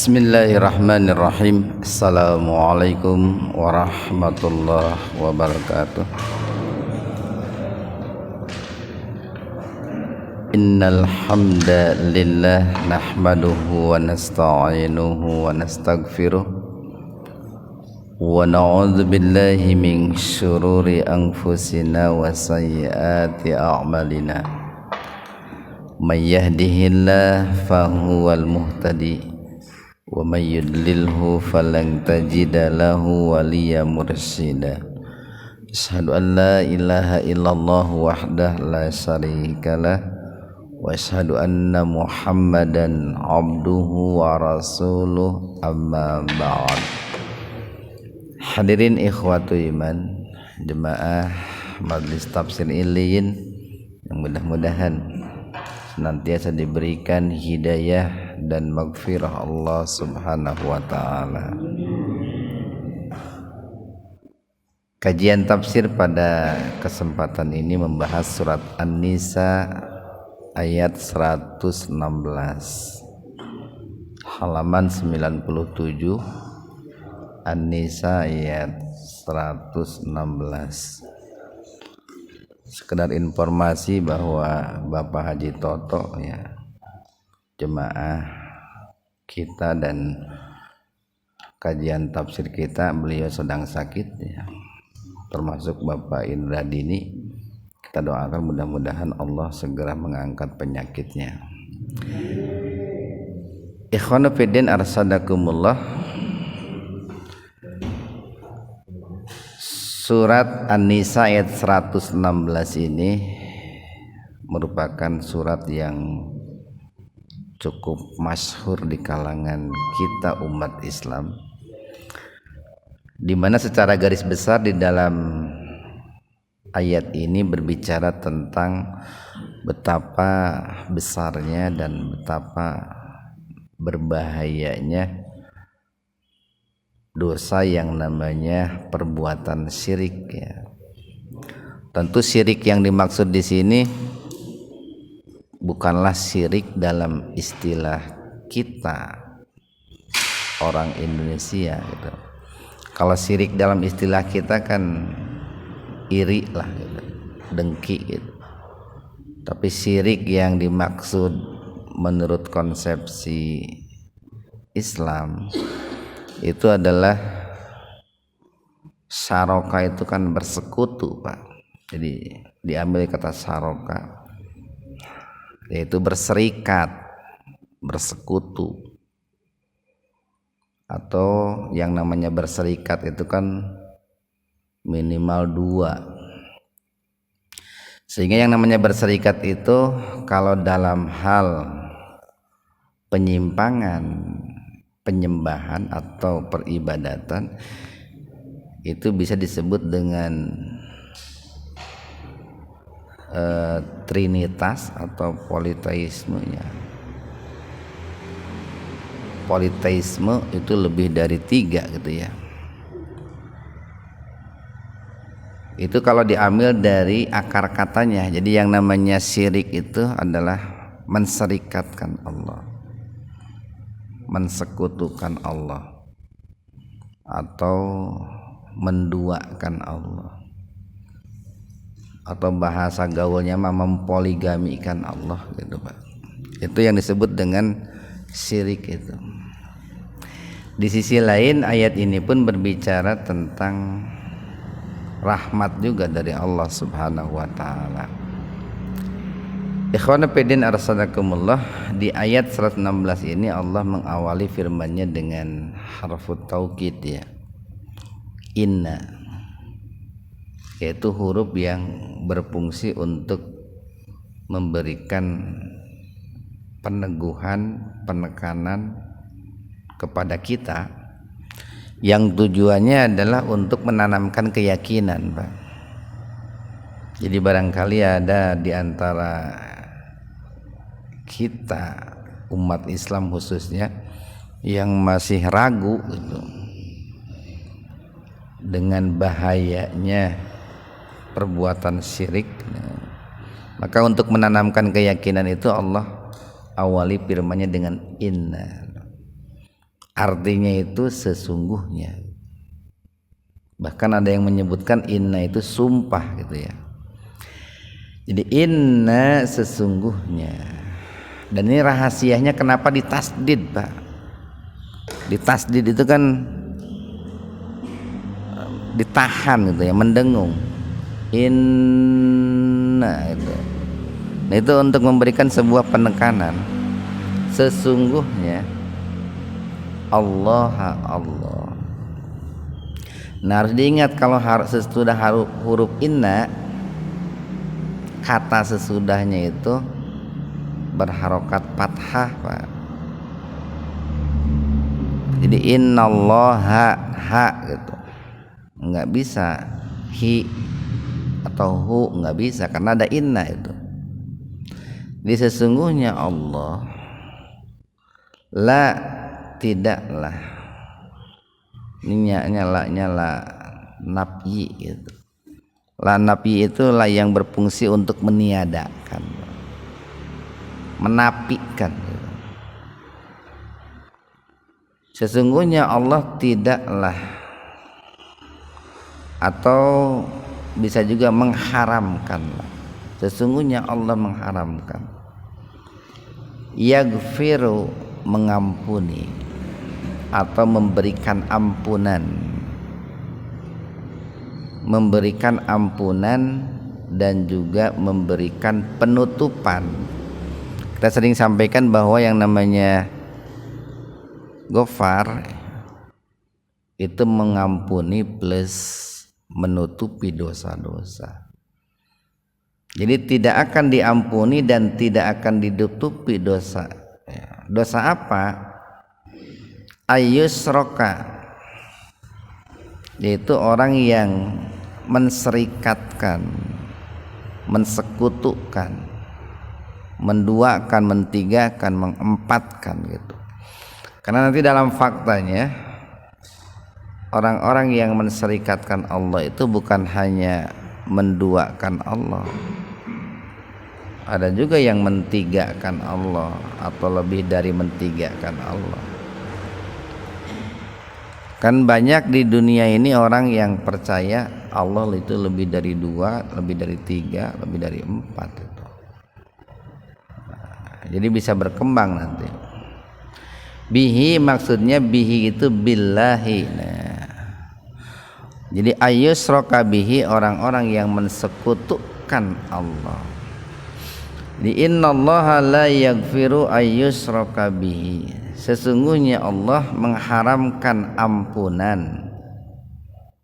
Bismillahirrahmanirrahim. Assalamualaikum warahmatullahi wabarakatuh. Innal hamdalillah nahmaduhu wa nasta'inuhu wa nastaghfiruh wa na'udzu billahi min syururi anfusina wa sayyiati a'malina. May yahdihillahu fahuwal muhtadi wa may yudlilhu falan tajida lahu waliya mursyida. Asyhadu an la ilaha illallah wahdahu la syarikalah wa asyhadu anna Muhammadan abduhu wa rasuluh, amma ba'd. Hadirin ikhwatu iman, jemaah Majelis Tafsir Iliyin yang mudah-mudahan senantiasa diberikan hidayah dan maghfirah Allah Subhanahu wa taala. Kajian tafsir pada kesempatan ini membahas surat An-Nisa ayat 116, halaman 97. An-Nisa ayat 116. Sekedar informasi bahwa Bapak Haji Toto ya, jemaah kita dan kajian tafsir kita, beliau sedang sakit ya, termasuk Bapak Indra Dini. Kita doakan mudah-mudahan Allah segera mengangkat penyakitnya. Ikhwanu fiddin arsadakumullah. Surat An-Nisa ayat 116 ini merupakan surat yang cukup masyhur di kalangan kita umat Islam, di mana secara garis besar di dalam ayat ini berbicara tentang betapa besarnya dan betapa berbahayanya dosa yang namanya perbuatan syirik ya. Tentu syirik yang dimaksud di sini bukanlah syirik dalam istilah kita orang Indonesia gitu. Kalau syirik dalam istilah kita kan iri lah gitu, dengki gitu. Tapi syirik yang dimaksud menurut konsepsi Islam itu adalah saroka, itu kan bersekutu Pak. Jadi diambil kata saroka, yaitu berserikat, bersekutu. Atau yang namanya berserikat itu kan minimal 2. Sehingga yang namanya berserikat itu kalau dalam hal penyimpangan, penyembahan atau peribadatan itu bisa disebut dengan trinitas atau politeisme ya. Politeisme itu lebih dari 3 gitu ya. Itu kalau diambil dari akar katanya. Jadi yang namanya syirik itu adalah menserikatkan Allah, mensekutukan Allah, atau menduakan Allah, atau bahasa gaulnya mah mempoligamikan Allah gitu Pak. Itu yang disebut dengan syirik itu. Di sisi lain ayat ini pun berbicara tentang rahmat juga dari Allah Subhanahu wa taala. Ikhwana fillah arsadakumullah, di ayat 116 ini Allah mengawali firman-Nya dengan harfut taukid ya, inna, yaitu huruf yang berfungsi untuk memberikan peneguhan, penekanan kepada kita, yang tujuannya adalah untuk menanamkan keyakinan Pak. Jadi barangkali ada di antara kita umat Islam khususnya yang masih ragu gitu, dengan bahayanya perbuatan syirik. Maka untuk menanamkan keyakinan itu Allah awali firman-Nya dengan inna. artinya itu sesungguhnya. Bahkan ada yang menyebutkan inna itu sumpah gitu ya. Jadi inna sesungguhnya. Dan ini rahasianya kenapa ditasdid, Pak. Ditasdid itu kan ditahan gitu ya, mendengung. Inna itu. Nah, itu untuk memberikan sebuah penekanan. Sesungguhnya Allah. Nah, harus diingat kalau sesudah huruf inna, kata sesudahnya itu berharokat fathah, Pak. Jadi innallaha ha gitu. Enggak bisa hi atau hu, enggak bisa karena ada inna itu. Di sesungguhnya Allah la tidaklah, ini nyala nafi gitu. La nafi itu la yang berfungsi untuk meniadakan, menafikan gitu. Sesungguhnya Allah tidaklah, atau bisa juga mengharamkan. Sesungguhnya Allah mengharamkan. Yaghfiru, mengampuni atau memberikan ampunan. Memberikan ampunan dan juga memberikan penutupan. Kita sering sampaikan bahwa yang namanya Ghafar itu mengampuni plus menutupi dosa-dosa. Jadi tidak akan diampuni dan tidak akan ditutupi dosa. Dosa apa? Ayyusroka, yaitu orang yang menserikatkan, mensekutukan, menduakan, mentigakan, mengempatkan gitu. Karena nanti dalam faktanya orang-orang yang menserikatkan Allah itu bukan hanya menduakan Allah, ada juga yang mentigakan Allah atau lebih dari mentigakan Allah. Kan banyak di dunia ini orang yang percaya Allah itu lebih dari 2, lebih dari 3, lebih dari 4 itu. Jadi bisa berkembang nanti. Bihi maksudnya bihi itu billahi. Nah, jadi ayyusroka bihi, orang-orang yang mensekutukan Allah. Di innallaha la yaghfiru ayyusroka bihi, sesungguhnya Allah mengharamkan ampunan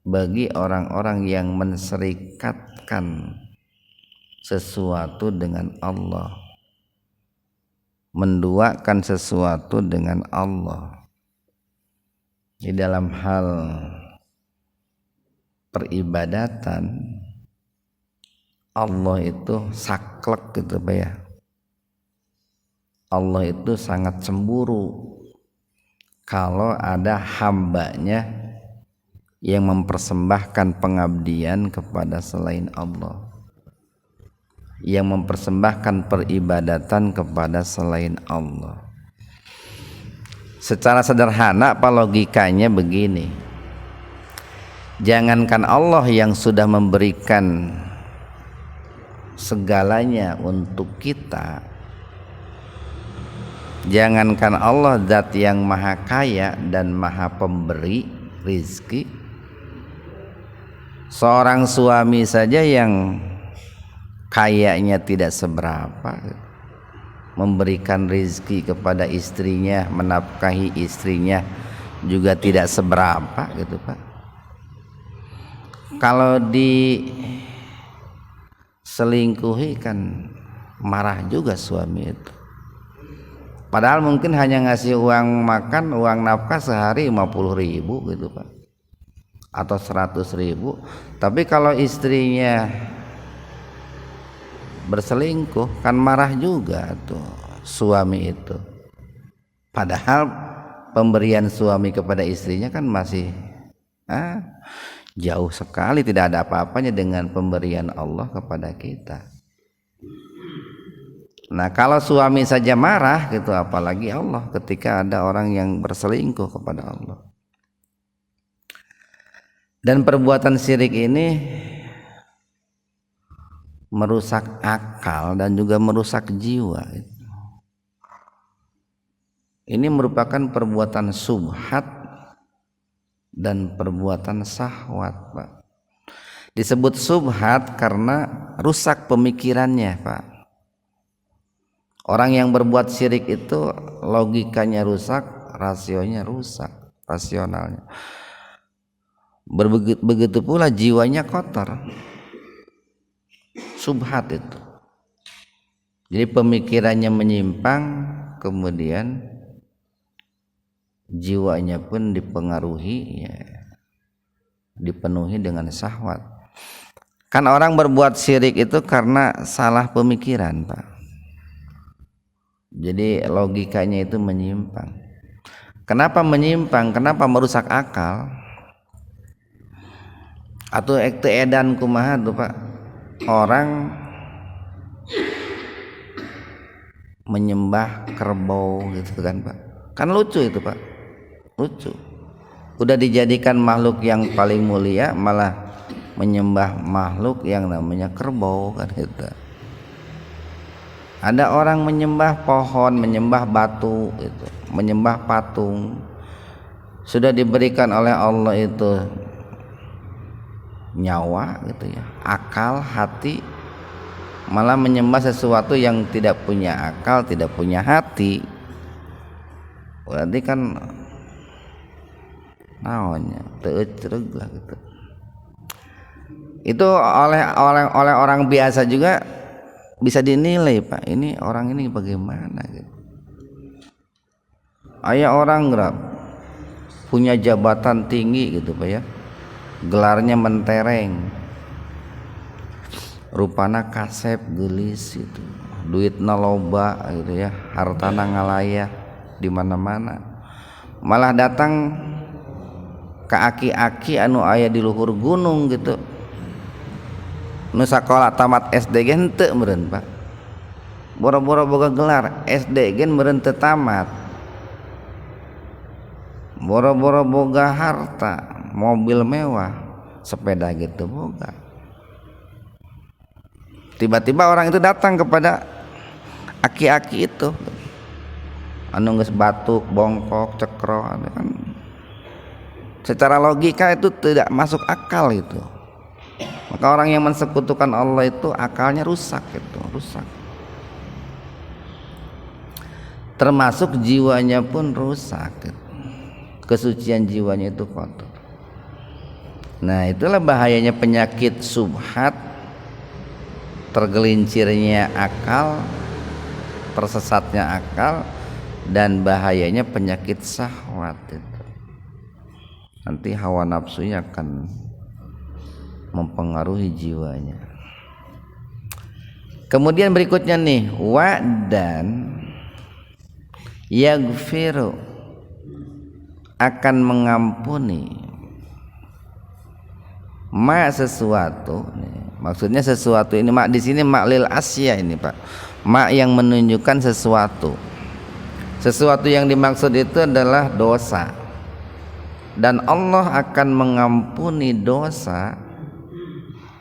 bagi orang-orang yang menserikatkan sesuatu dengan Allah, menduakan sesuatu dengan Allah. Di dalam hal peribadatan Allah itu saklek gitu Pak ya. Allah itu sangat cemburu kalau ada hambanya yang mempersembahkan pengabdian kepada selain Allah, yang mempersembahkan peribadatan kepada selain Allah. Secara sederhana apa logikanya begini, jangankan Allah yang sudah memberikan segalanya untuk kita, jangankan Allah zat yang maha kaya dan maha pemberi rizki, seorang suami saja yang kayanya tidak seberapa memberikan rizki kepada istrinya, menafkahi istrinya juga tidak seberapa gitu Pak. Kalau diselingkuhi kan marah juga suami itu, padahal mungkin hanya ngasih uang makan, uang nafkah sehari 50.000 gitu Pak, atau 100.000. Tapi kalau istrinya berselingkuh kan marah juga tuh suami itu, padahal pemberian suami kepada istrinya kan masih jauh sekali, tidak ada apa-apanya dengan pemberian Allah kepada kita. Nah, kalau suami saja marah gitu, apalagi Allah ketika ada orang yang berselingkuh kepada Allah. Dan perbuatan syirik ini merusak akal dan juga merusak jiwa. Ini merupakan perbuatan subhat dan perbuatan syahwat, Pak. Disebut subhat karena rusak pemikirannya, Pak. Orang yang berbuat syirik itu logikanya rusak, rasionya rusak, rasionalnya. Begitu pula jiwanya kotor. Subhat itu. Jadi pemikirannya menyimpang, kemudian jiwanya pun dipengaruhi, ya, dipenuhi dengan syahwat. Kan orang berbuat syirik itu karena salah pemikiran, Pak. Jadi logikanya itu menyimpang. Kenapa menyimpang? Kenapa merusak akal? Atau ekte edan kumaha tuh, Pak? Orang menyembah kerbau gitu kan, Pak. Kan lucu itu, Pak. Lucu. Udah dijadikan makhluk yang paling mulia, malah menyembah makhluk yang namanya kerbau kan gitu. Ada orang menyembah pohon, menyembah batu itu, menyembah patung. Sudah diberikan oleh Allah itu nyawa gitu ya, akal, hati, malah menyembah sesuatu yang tidak punya akal, tidak punya hati. Berarti kan naonnya teuceug lah gitu. Itu oleh orang biasa juga bisa dinilai, Pak. Ini orang ini bagaimana gitu. Aya orang nggak punya jabatan tinggi gitu, Pak ya. Gelarnya mentereng. Rupana kasep gelis itu. Duitna loba gitu ya, hartana ngalayah di mana-mana. Malah datang ke aki-aki anu aya di luhur gunung gitu. Nu sakola tamat SD gen teu meureun, Pak. Boro-boro boga gelar SD gen meureun teu tamat. Boro-boro boga harta, mobil mewah, sepeda gitu boga. Tiba-tiba orang itu datang kepada aki-aki itu. Anu geus batuk, bongkok, cekro, kan secara logika itu tidak masuk akal itu. Maka orang yang mensekutukan Allah itu akalnya rusak itu, rusak. Termasuk jiwanya pun rusak gitu. Kesucian jiwanya itu kotor. Nah, itulah bahayanya penyakit subhat, tergelincirnya akal, tersesatnya akal, dan bahayanya penyakit syahwat itu. Nanti hawa nafsunya akan mempengaruhi jiwanya. Kemudian berikutnya nih, wa dan yaghfiru, akan mengampuni ma sesuatu nih. Maksudnya sesuatu ini mak di sini mak lil asya ini, Pak. Mak yang menunjukkan sesuatu. Sesuatu yang dimaksud itu adalah dosa. Dan Allah akan mengampuni dosa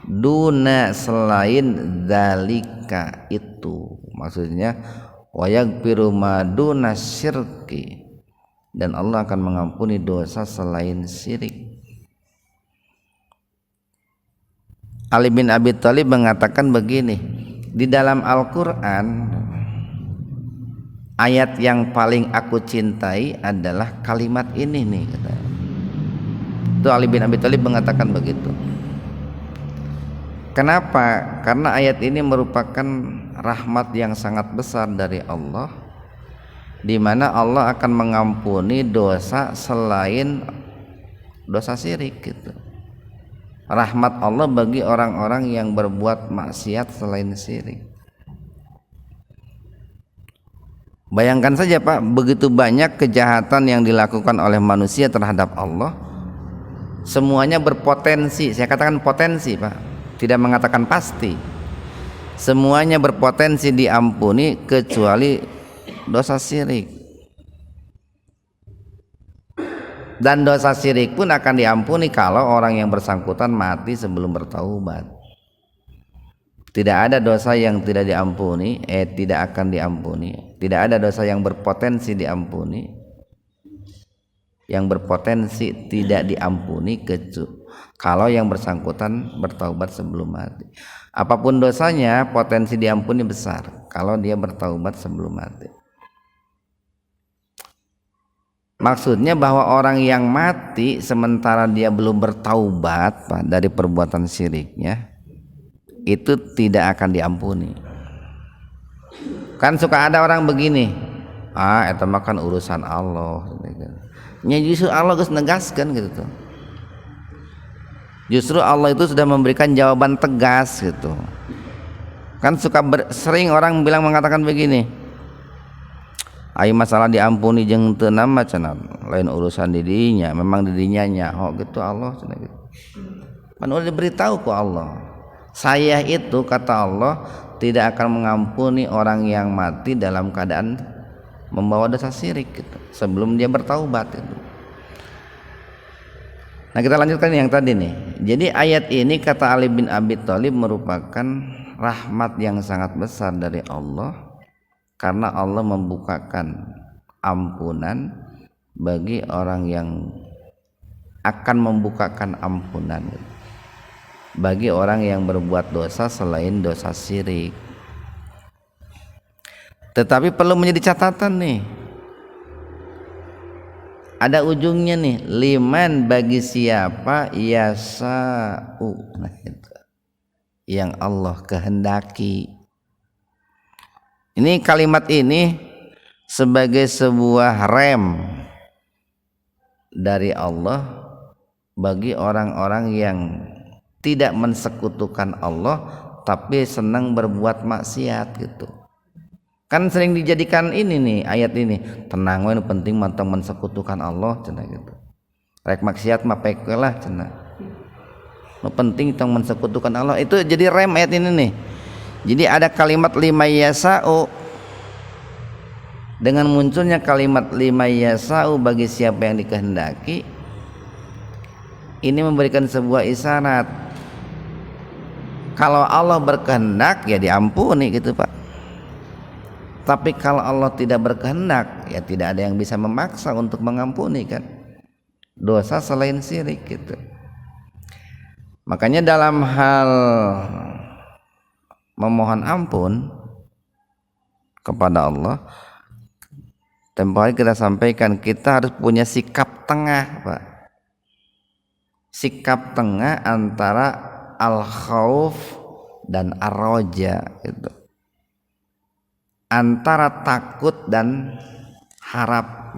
duna selain dzalika itu. Maksudnya wa yaghfiru ma duna syirki, dan Allah akan mengampuni dosa selain syirik. Ali bin Abi Thalib mengatakan begini, di dalam Al-Quran ayat yang paling aku cintai adalah kalimat ini nih, kata. Itu Ali bin Abi Thalib mengatakan begitu. Kenapa? Karena ayat ini merupakan rahmat yang sangat besar dari Allah, di mana Allah akan mengampuni dosa selain dosa syirik gitu. Rahmat Allah bagi orang-orang yang berbuat maksiat selain syirik. Bayangkan saja, Pak, begitu banyak kejahatan yang dilakukan oleh manusia terhadap Allah, semuanya berpotensi. Saya katakan potensi, Pak, tidak mengatakan pasti. semuanya berpotensi diampuni kecuali dosa syirik. Dan dosa syirik pun akan diampuni kalau orang yang bersangkutan mati sebelum bertaubat. Tidak ada dosa yang tidak diampuni, tidak akan diampuni. Tidak ada dosa yang berpotensi diampuni, yang berpotensi tidak diampuni kecuali kalau yang bersangkutan bertaubat sebelum mati. Apapun dosanya, potensi diampuni besar kalau dia bertaubat sebelum mati. Maksudnya bahwa orang yang mati sementara dia belum bertaubat dari perbuatan syiriknya, itu tidak akan diampuni. Kan suka ada orang begini, itu mah kan urusan Allah. Nya justru Allah geus negaskan gitu tuh. Justru Allah itu sudah memberikan jawaban tegas gitu. Kan sering orang mengatakan begini, ai masalah diampuni jeung teu nama cenah, lain urusan didinya, memang didinya nyaho gitu Allah cenah gitu. Kan udah diberitahu ku Allah, saya itu kata Allah tidak akan mengampuni orang yang mati dalam keadaan membawa dosa syirik gitu, sebelum dia bertaubat gitu. Nah, kita lanjutkan yang tadi nih. Jadi ayat ini kata Ali bin Abi Thalib merupakan rahmat yang sangat besar dari Allah, karena Allah membukakan ampunan bagi orang yang akan membukakan ampunan bagi orang yang berbuat dosa selain dosa syirik. Tetapi perlu menjadi catatan nih, ada ujungnya nih, liman bagi siapa yasa'u, nah itu yang Allah kehendaki. Ini kalimat ini sebagai sebuah rem dari Allah bagi orang-orang yang tidak mensekutukan Allah tapi senang berbuat maksiat gitu. Kan sering dijadikan ini nih ayat ini, tenang we penting mantang mensekutukan Allah cenah gitu. Rek maksiat mah pek lah cenah. Nu penting tong mensekutukan Allah, itu jadi rem ayat ini nih. Jadi ada kalimat lima yasa'u, dengan munculnya kalimat lima yasa'u bagi siapa yang dikehendaki, ini memberikan sebuah isyarat kalau Allah berkehendak ya diampuni gitu Pak. Tapi kalau Allah tidak berkehendak, ya tidak ada yang bisa memaksa untuk mengampuni kan dosa selain syirik gitu. Makanya dalam hal memohon ampun kepada Allah, tempo hari kita sampaikan kita harus punya sikap tengah Pak. Sikap tengah antara al-khauf dan ar-raja gitu, antara takut dan harap,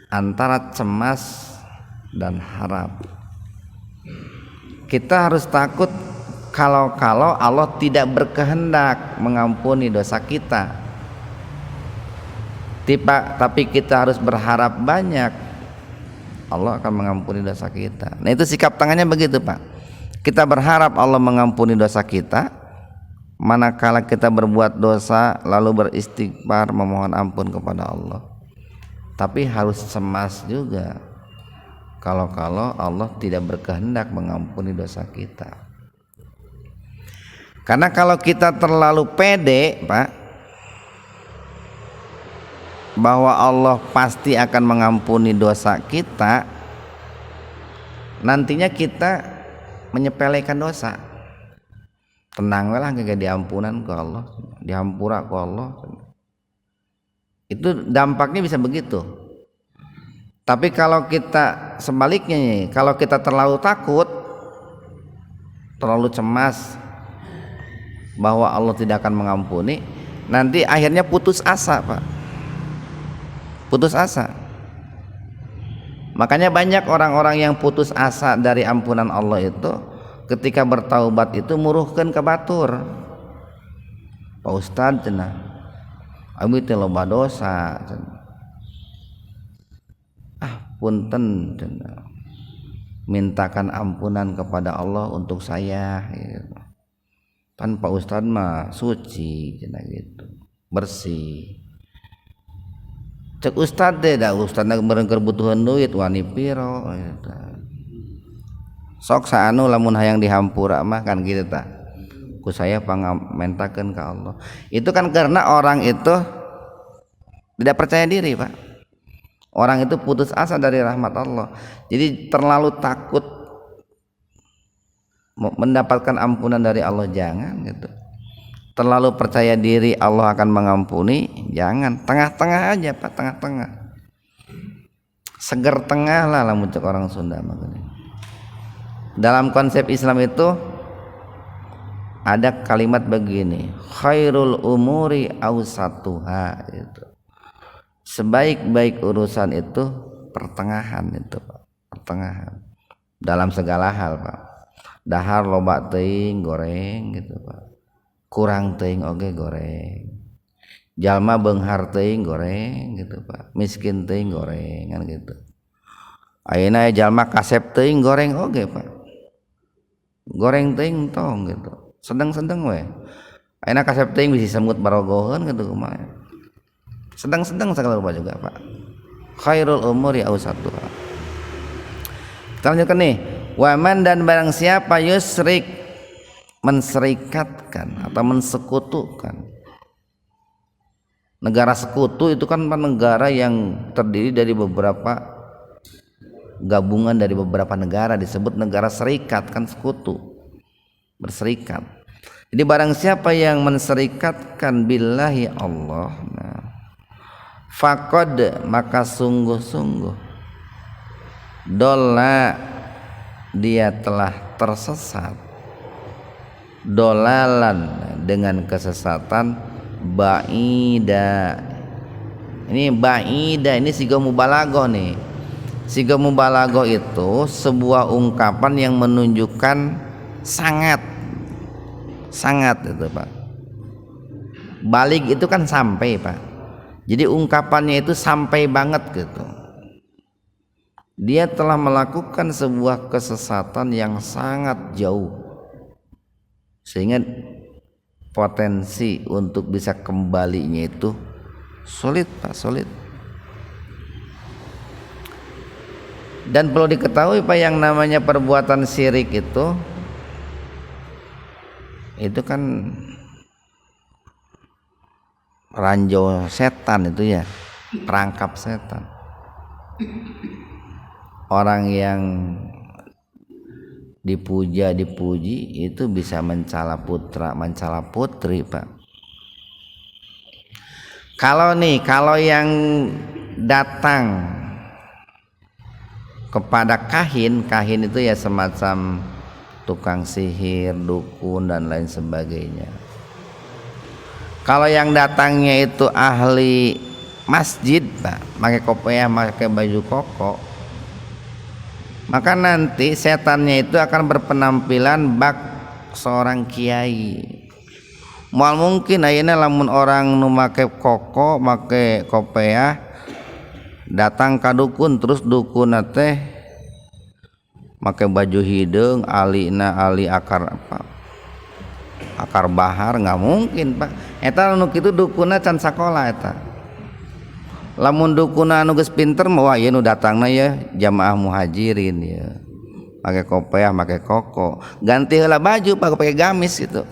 antara cemas dan harap. Kita harus takut kalau Allah tidak berkehendak mengampuni dosa kita, tapi kita harus berharap banyak Allah akan mengampuni dosa kita. Nah itu sikap tangannya begitu Pak. Kita berharap Allah mengampuni dosa kita, manakala kita berbuat dosa lalu beristighfar memohon ampun kepada Allah. Tapi harus cemas juga kalau Allah tidak berkehendak mengampuni dosa kita. Karena kalau kita terlalu pede Pak bahwa Allah pasti akan mengampuni dosa kita, nantinya kita menyepelekan dosa. Tenang lah gak diampunan ke Allah, dihampura ke Allah. Itu dampaknya bisa begitu. Tapi kalau kita sebaliknya nih, kalau kita terlalu takut, terlalu cemas bahwa Allah tidak akan mengampuni, nanti akhirnya putus asa Pak. Putus asa. Makanya banyak orang-orang yang putus asa dari ampunan Allah itu ketika bertaubat itu muruhkeun ka batur. Pak Ustad cenah, abi teh loba dosa cenah. Punten cenah. Mintakan ampunan kepada Allah untuk saya gitu. tanpa ustad mah suci cenah gitu, bersih. Cek ustad teh da ustadna meureun kebutuhan duit wani piro eta. Sok saanu lamun hayang dihampura mah kan gitu tah. Ku saya pangamentakeun ka Allah. Itu kan karena orang itu tidak percaya diri, Pak. Orang itu putus asa dari rahmat Allah. Jadi terlalu takut mendapatkan ampunan dari Allah, jangan gitu. Terlalu percaya diri Allah akan mengampuni, jangan. Tengah-tengah aja, Pak, tengah-tengah. Seger tengah lah lamun cek orang Sunda makanya. Dalam konsep Islam itu ada kalimat begini, khairul umuri awsatuha itu. Sebaik-baik urusan itu pertengahan itu, Pak. Pertengahan. Dalam segala hal, Pak. Dahar loba teuing goreng gitu, Pak. Kurang teuing oge goreng. Jalma beunghar teuing goreng gitu, Pak. Miskin teuing goreng kan gitu. Ayeuna jalma kasep teuing goreng oge, Pak. Goreng teuing tong gitu. Sedeng-sedeng we. Ayeuna kasep teuing bisi semut barogoheun gitu kumaha. Sedang-sedang segala rupa juga, Pak. Khairul umuri awsatuha. Kita lanjutkan nih. Waman dan barang siapa yusrik, menserikatkan atau mensekutukan. Negara sekutu itu kan negara yang terdiri dari beberapa gabungan dari beberapa negara, disebut negara serikat, kan sekutu, berserikat. Jadi barang siapa yang menserikatkan billahi Allah, nah, faqad maka sungguh-sungguh dola dia telah tersesat, dolalan dengan kesesatan ba'ida. Ini ba'ida ini siga mubalaghah nih. Siga mubalaghah itu sebuah ungkapan yang menunjukkan sangat itu, Pak. Balik itu kan sampai, Pak. Jadi ungkapannya itu sampai banget gitu. Dia telah melakukan sebuah kesesatan yang sangat jauh, sehingga potensi untuk bisa kembalinya itu sulit, Pak, sulit. Dan perlu diketahui, Pak, yang namanya perbuatan syirik itu kan ranjau setan itu ya, perangkap setan. Orang yang dipuji itu bisa mencela putra, mencela putri, Pak. Kalau yang datang kepada kahin itu ya semacam tukang sihir, dukun dan lain sebagainya. Kalau yang datangnya itu ahli masjid, Pak, pakai kopiah, pakai baju koko, maka nanti setannya itu akan berpenampilan bak seorang kiai. Moal mungkin ayeuna lamun orang nu make koko, make kopiah datang ka dukun, terus dukun teh make baju hideung, alina ali akar apa? Akar bahar, nggak mungkin, Pak. Eta nu kitu dukunna can sakola eta. Lamun dukuna anu geus pinter mah ieu nu datangna ya jamaah muhajirin ya. Pakai kopiah, pakai koko. Ganti heula baju pakai gamis gitu.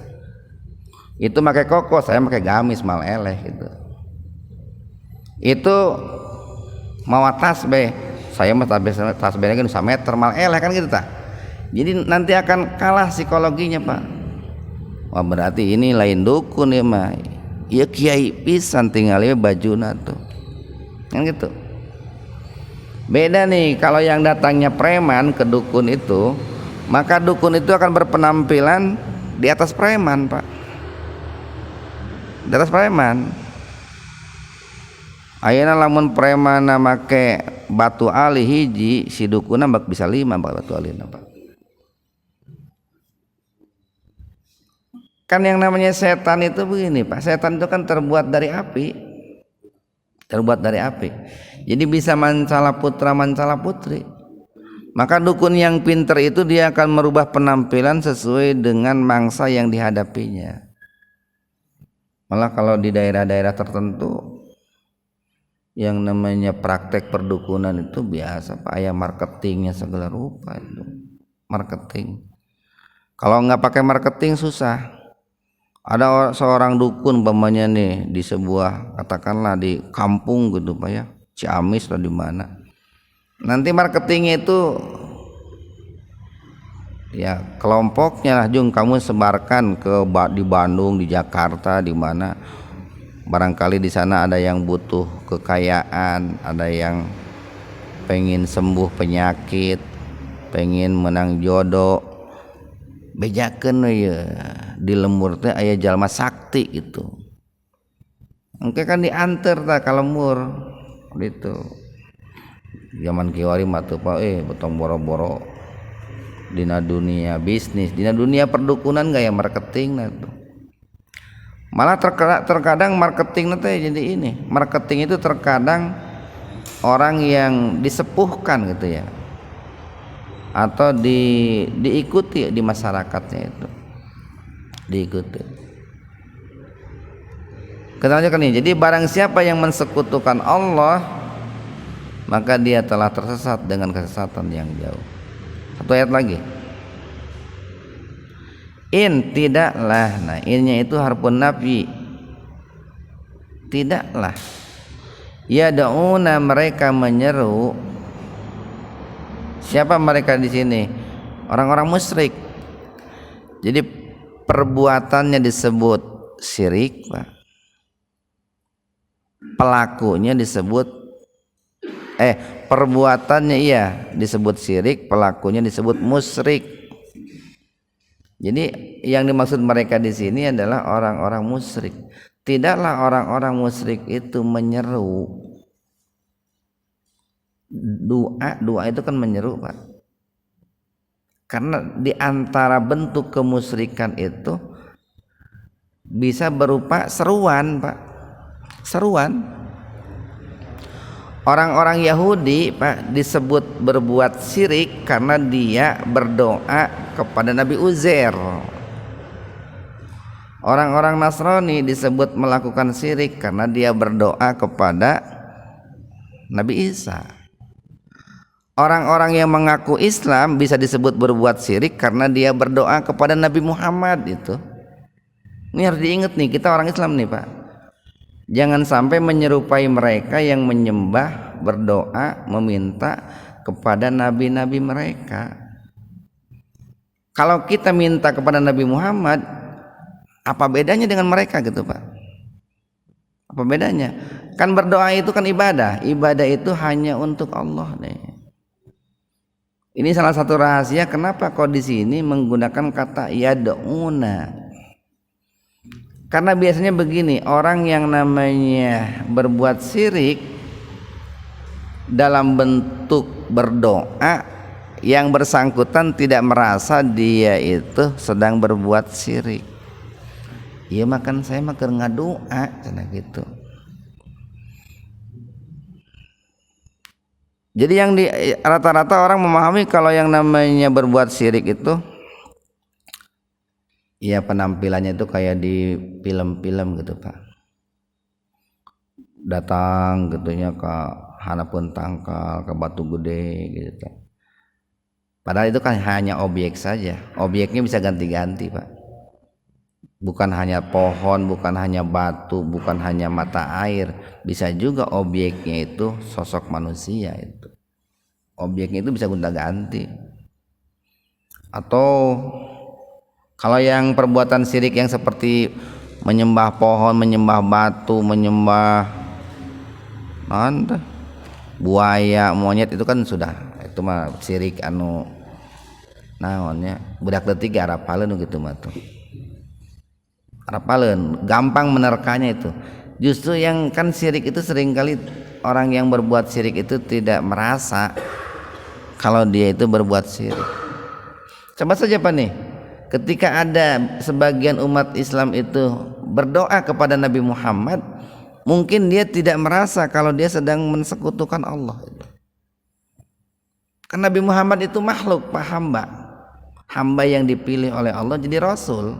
Itu pakai koko, saya pakai gamis mal eleh gitu. Itu mawa tasbih, saya mah tasbihnya kan 1 meter mal eleh kan gitu tah. Jadi nanti akan kalah psikologinya, Pak. Wah, berarti ini lain dukun ya mah. Ieu kiai pisan tinggal bajuna tuh. Kan gitu. Beda nih kalau yang datangnya preman ke dukun itu, maka dukun itu akan berpenampilan di atas preman, Pak. Di atas preman. Ayeuna lamun preman make batu ali hiji, si dukunna bak bisa 5 batu alina, Pak. Kan yang namanya setan itu begini, Pak. Setan itu kan terbuat dari api. Jadi bisa mencela putra, mencela putri. Maka dukun yang pintar itu dia akan merubah penampilan sesuai dengan mangsa yang dihadapinya. Malah kalau di daerah-daerah tertentu yang namanya praktek perdukunan itu biasa Pak, aya marketingnya segala rupa itu. Marketing. Kalau nggak pakai marketing susah. Ada seorang dukun umpamanya nih di sebuah katakanlah di kampung gitu Pak ya, Ciamis atau di mana. Nanti marketingnya itu ya kelompoknya lah, Jung kamu sebarkan di Bandung, di Jakarta, di mana barangkali di sana ada yang butuh kekayaan, ada yang pengen sembuh penyakit, pengen menang jodoh, bejakeun ya di lembur teh aya jalma sakti gitu. Engke kan diantar tah ka lembur gitu. Zaman kiwari mah teu betong boro-boro dina dunia bisnis, dina dunia perdukunan gaya marketing tuh. Malah terkadang marketing teh jadi ini. Marketing itu terkadang orang yang disepuhkan gitu ya. Atau diikuti di masyarakatnya itu. Diikuti. Kenalnya kan ini. Jadi barang siapa yang mensekutukan Allah, maka dia telah tersesat dengan kesesatan yang jauh. Satu ayat lagi. In tidaklah, nah innya itu harfun nafi. Tidaklah. Yad'una mereka menyeru. Siapa mereka di sini? Orang-orang musyrik. Jadi perbuatannya disebut syirik, Pak. Pelakunya disebut perbuatannya iya disebut syirik, pelakunya disebut musyrik. Jadi yang dimaksud mereka di sini adalah orang-orang musyrik. Tidaklah orang-orang musyrik itu menyeru. Doa itu kan menyeru, Pak. Karena di antara bentuk kemusyrikan itu bisa berupa seruan, Pak. Seruan. Orang-orang Yahudi Pak disebut berbuat syirik karena dia berdoa kepada Nabi Uzair. Orang-orang Nasrani disebut melakukan syirik karena dia berdoa kepada Nabi Isa. Orang-orang yang mengaku Islam bisa disebut berbuat syirik karena dia berdoa kepada Nabi Muhammad itu. Ini harus diingat nih, kita orang Islam nih Pak. Jangan sampai menyerupai mereka yang menyembah, berdoa, meminta kepada nabi-nabi mereka. Kalau kita minta kepada Nabi Muhammad, apa bedanya dengan mereka gitu Pak? Apa bedanya? Kan berdoa itu kan ibadah. Ibadah itu hanya untuk Allah nih. Ini salah satu rahasia kenapa kok di sini menggunakan kata yad'una. Karena biasanya begini, orang yang namanya berbuat syirik dalam bentuk berdoa, yang bersangkutan tidak merasa dia itu sedang berbuat syirik. Iya makan saya makan ngadoa cina gitu. Jadi yang di rata-rata orang memahami kalau yang namanya berbuat syirik itu ya penampilannya itu kayak di film-film gitu Pak. Datang gitunya ke Hanapun Tangkal, ke Batu Gede gitu. Padahal itu kan hanya objek saja. Objeknya bisa ganti-ganti Pak. Bukan hanya pohon, bukan hanya batu, bukan hanya mata air. Bisa juga objeknya itu sosok manusia itu. Objeknya itu bisa gonta-ganti. Atau kalau yang perbuatan syirik yang seperti menyembah pohon, menyembah batu, menyembah buaya, monyet itu kan sudah itu mah syirik anu naonnya budak leutik arapaleun gitu mah tuh. Arapaleun gampang menerkanya itu. Justru yang kan syirik itu seringkali orang yang berbuat syirik itu tidak merasa kalau dia itu berbuat syirik. Coba saja Pak nih. Ketika ada sebagian umat Islam itu berdoa kepada Nabi Muhammad, mungkin dia tidak merasa kalau dia sedang mensekutukan Allah. Kan Nabi Muhammad itu makhluk, Pak, hamba yang dipilih oleh Allah jadi rasul.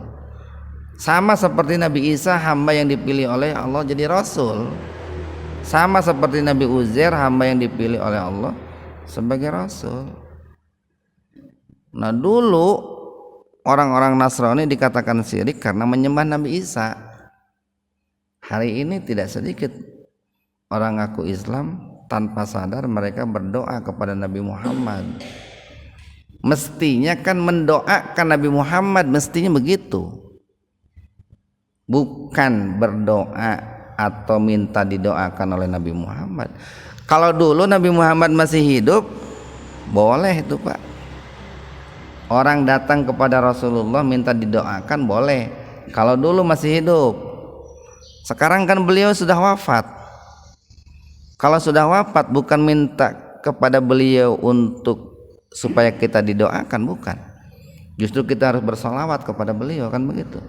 Sama seperti Nabi Isa, hamba yang dipilih oleh Allah jadi rasul. Sama seperti Nabi Uzair, hamba yang dipilih oleh Allah sebagai rasul. Nah, dulu orang-orang Nasrani dikatakan syirik karena menyembah Nabi Isa. Hari ini tidak sedikit orang ngaku Islam tanpa sadar mereka berdoa kepada Nabi Muhammad. Mestinya kan mendoakan Nabi Muhammad, mestinya begitu. Bukan berdoa atau minta didoakan oleh Nabi Muhammad. Kalau dulu Nabi Muhammad masih hidup, boleh itu, Pak. Orang datang kepada Rasulullah minta didoakan boleh. Kalau dulu masih hidup. Sekarang kan beliau sudah wafat. Kalau sudah wafat bukan minta kepada beliau untuk supaya kita didoakan, bukan. Justru kita harus bersolawat kepada beliau, kan begitu.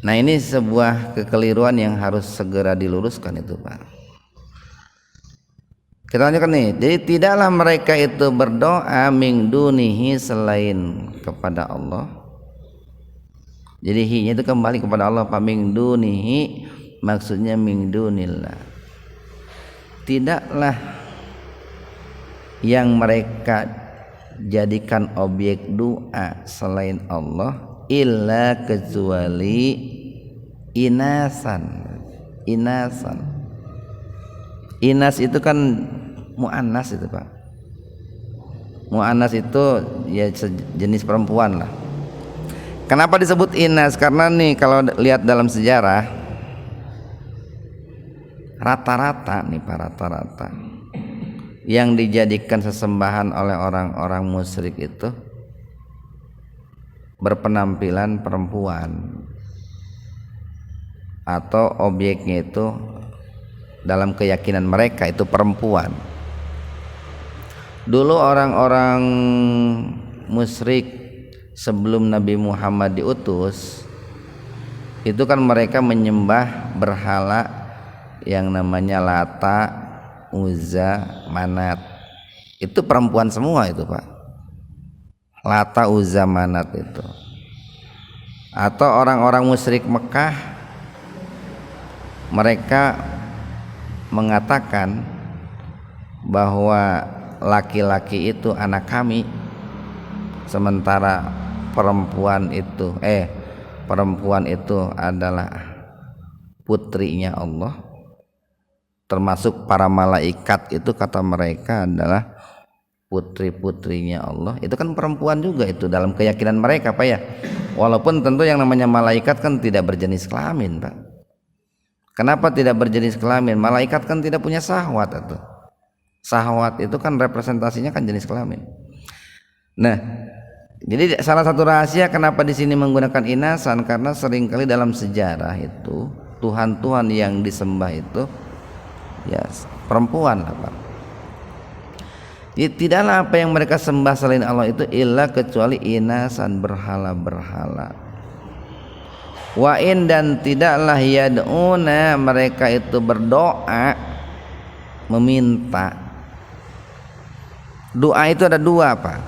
Nah, ini sebuah kekeliruan yang harus segera diluruskan itu, Pak. Kita lanjutkan nih. Jadi tidaklah mereka itu berdoa min dunihi selain kepada Allah. Jadi hi-nya itu kembali kepada Allah, Pak. Min dunihi maksudnya min dunillah. Tidaklah yang mereka jadikan objek doa selain Allah illa kecuali inasan. Inas itu kan muannas itu, Pak. Muannas itu ya jenis perempuan lah. Kenapa disebut inas? Karena nih kalau lihat dalam sejarah rata-rata yang dijadikan sesembahan oleh orang-orang musyrik itu berpenampilan perempuan atau objeknya itu dalam keyakinan mereka itu perempuan. Dulu orang-orang musyrik sebelum Nabi Muhammad diutus itu kan mereka menyembah berhala yang namanya Lata, Uzza, Manat. Itu perempuan semua itu, Pak. Lata, Uzza, Manat itu. Atau orang-orang musyrik Mekah, mereka mengatakan bahwa laki-laki itu anak kami, sementara perempuan itu adalah putrinya Allah. Termasuk para malaikat itu kata mereka adalah putri-putrinya Allah. Itu kan perempuan juga itu dalam keyakinan mereka, Pak, ya. Walaupun tentu yang namanya malaikat kan tidak berjenis kelamin, Pak. Kenapa tidak berjenis kelamin? Malaikat kan tidak punya syahwat itu. Syahwat itu kan representasinya kan jenis kelamin. Nah, jadi salah satu rahasia kenapa di sini menggunakan inasan, karena seringkali dalam sejarah itu Tuhan-Tuhan yang disembah itu ya perempuan, Pak. Jadi tidaklah apa yang mereka sembah selain Allah itu illa kecuali inasan, berhala-berhala. Wa in, dan tidaklah yad'una, mereka itu berdoa meminta. Doa itu ada dua, Pak.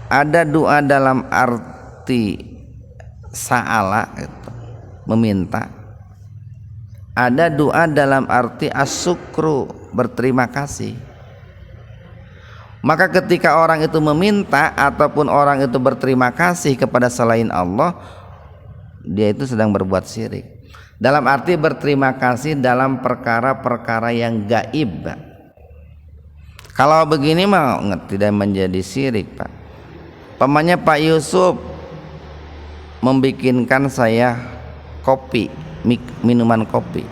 Ada doa dalam arti sa'ala itu, meminta. Ada doa dalam arti asyukru, berterima kasih. Maka ketika orang itu meminta ataupun orang itu berterima kasih kepada selain Allah, dia itu sedang berbuat syirik. Dalam arti berterima kasih dalam perkara-perkara yang gaib. Kalau begini mah tidak menjadi syirik, Pak. Pamannya Pak Yusuf membikinkan saya kopi, minuman kopi.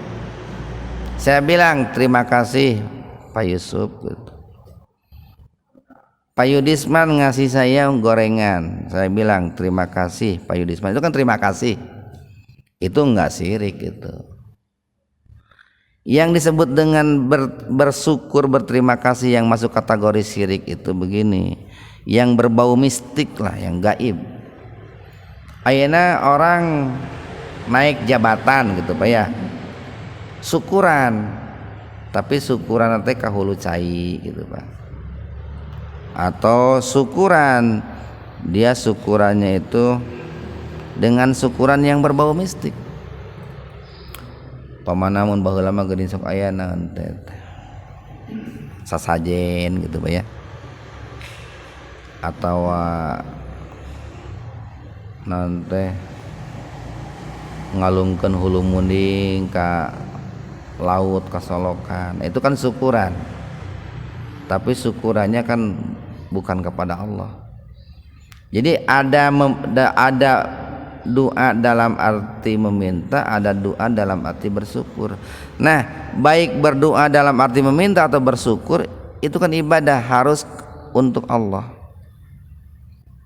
Saya bilang terima kasih Pak Yusuf gitu. Pak Yudisman ngasih saya gorengan, saya bilang terima kasih Pak Yudisman. Itu kan terima kasih, itu enggak syirik itu. Yang disebut dengan bersyukur, berterima kasih yang masuk kategori syirik itu begini, yang berbau mistik lah, yang gaib. Ayeuna orang naik jabatan gitu, Pak, ya, syukuran tapi syukuran teh kahulu cai gitu Pak. Atau syukuran dia syukurannya itu dengan syukuran yang berbau mistik. Pamanamun baheula mah geuning sok aya naon teh sasajen gitu Pak ya. Atau naon teh ngalungkeun hulu munding ka laut ka solokan. Itu kan syukuran. Tapi syukurannya kan bukan kepada Allah. Jadi ada doa dalam arti meminta, ada doa dalam arti bersyukur. Nah, baik berdoa dalam arti meminta atau bersyukur itu kan ibadah, harus untuk Allah.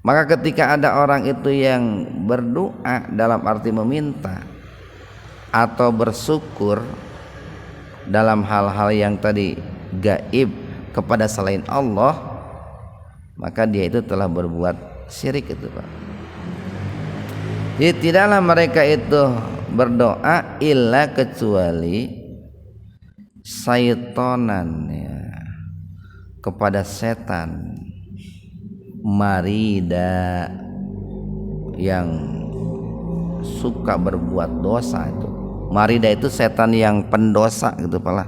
Maka ketika ada orang itu yang berdoa dalam arti meminta atau bersyukur dalam hal-hal yang tadi gaib kepada selain Allah, maka dia itu telah berbuat syirik itu Pak. Jadi tidaklah mereka itu berdoa illa kecuali syaitanan ya, kepada setan marida yang suka berbuat dosa itu. Marida itu setan yang pendosa gitu Pak,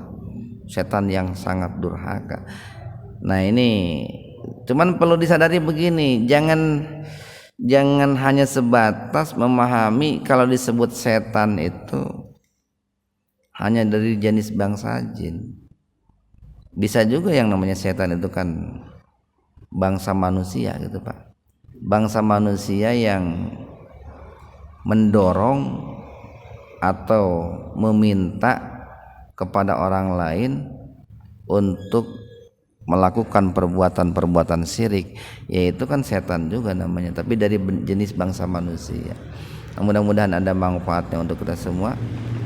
setan yang sangat durhaka. Nah ini cuman perlu disadari begini, jangan hanya sebatas memahami kalau disebut setan itu hanya dari jenis bangsa jin. Bisa juga yang namanya setan itu kan bangsa manusia gitu Pak. Bangsa manusia yang mendorong atau meminta kepada orang lain untuk melakukan perbuatan-perbuatan syirik, yaitu kan setan juga namanya, tapi dari jenis bangsa manusia. Mudah-mudahan ada manfaatnya untuk kita semua.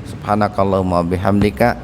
Subhanakallahumma bihamdika